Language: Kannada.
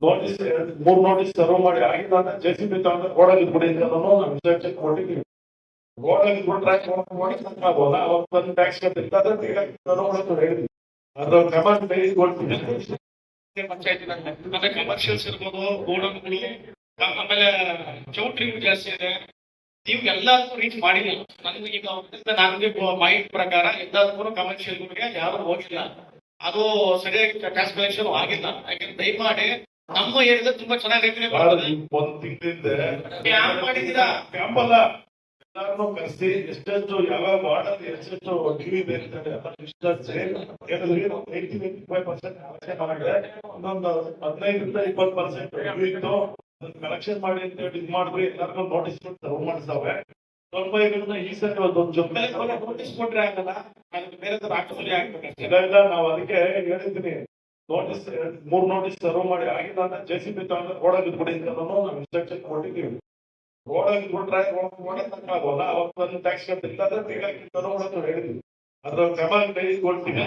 ನೋಟಿಸ್ 3 ನೋಟಿಸ್ ಸರ್ವ್ ಮಾಡಿ ಆಗಿಲ್ಲ ಅಂದ್ರೆ ಜೆಸಿಬಿ ತಗೊಂಡು ರೋಡಲ್ಲಿ ಬಿಡಿ ಅಂತ ನಾವು ಇನ್ಸ್ಟ್ರಕ್ಷನ್ ಕೊಟ್ಟಿದ್ದೀವಿ. ರೋಡಲ್ಲಿ ಬಿಟ್ರೆ ಆಗ್ಬೋದಾ ಅವ್ರು ಬಂದು ಟ್ಯಾಕ್ಸ್ ಕಟ್ಟಿರ್ತಾರೆ ಹೇಳಿದ್ವಿ. ಅದ್ರ ಕ್ರಮ ತೆಗೆದುಕೊಳ್ತೀವಿ. ಪಂಚಾಯತಿ ಕಮರ್ಷಿಯಲ್ಸ್ ಇರ್ಬೋದು, ಗೋಡನ್ಗಳು, ಆಮೇಲೆ ಚೌಟ್ರಿಗಳು ಜಾಸ್ತಿ ಇದೆ. ನೀವು ಎಲ್ಲದಕ್ಕೂ ರೀಚ್ ಮಾಡಿಲ್ಲ. ನನಗೆ ಈಗ ನನಗೆ ಮಾಹಿತಿ ಪ್ರಕಾರ ಎಲ್ಲದಕ್ಕೂ ಕಮರ್ಷಿಯಲ್ಗಳಿಗೆ ಯಾರು ಹೋಗಿಲ್ಲ. ಅದು ಸರಿಯಾಗಿ ಟ್ಯಾಕ್ಸ್ ಕಲೆಕ್ಷನ್ ಆಗಿಲ್ಲ. ಯಾಕಂದ್ರೆ ದಯಮಾಡಿ ನಮ್ಮ ಏರಿಯಾ ತುಂಬಾ ಚೆನ್ನಾಗಿ ಒಂದ್ ತಿಂಗಳಿಂದ ಕ್ಯಾಂಪ್ ಮಾಡಿದೀರಾ? ಕ್ಯಾಂಪ್ ಅಲ್ಲ, ಎಲ್ಲಾರನ್ನೂ ಕರೆಸಿ ಎಷ್ಟೆಷ್ಟು ಯಾವ ವಾರ್ಡಲ್ಲಿ ಎಷ್ಟೆಷ್ಟು ಟಿವಿ ಬೇಕಿದ್ದಾರೆ ಒಂದೊಂದು 15-20% ಇತ್ತು. ಕಲೆಕ್ಷನ್ ಮಾಡಿ ಅಂತ ಹೇಳಿ ಇದು ಮಾಡಿದ್ರಿ. ಎಲ್ಲರಿಗೂ ನೋಟಿಸ್ ಸರ್ವ್ ಮಾಡಿಸ್ತಾವೆ. ಸ್ವಲ್ಪ ಈ ಸರಿ ಒಂದೊಂದು ಜೊತೆ ನೋಟಿಸ್ ಕೊಟ್ರೆ ಆಗಲ್ಲ, ಬೇರೆ ತರ ಆಗ್ಬೇಕು. ನಾವು ಅದಕ್ಕೆ ಹೇಳಿದ್ದೀನಿ. ನೋಟಿಸ್ 3 ನೋಟಿಸ್ ಸರ್ವ್ ಮಾಡಿ ಆಗಿಲ್ಲ ಅಂದ್ರೆ ಜೆಸಿಬಿ ತಗೊಂಡು ರೋಡಲ್ಲಿ ಬಿಡಿ ಅಂತ ನಾವು ಇನ್ಸ್ಟ್ರಕ್ಷನ್ ಕೊಟ್ಟಿದ್ದೀವಿ. ರೋಡಲ್ಲಿ ಬಿಟ್ರೆ ಆಗ್ಬೋದಾ ಅವ್ರು ಬಂದು ಟ್ಯಾಕ್ಸ್ ಕಟ್ಟಿರ್ತಾರೆ ಹೇಳಿದ್ವಿ. ಅದ್ರ ಕ್ರಮ ತೆಗೆದುಕೊಳ್ತೀವಿ.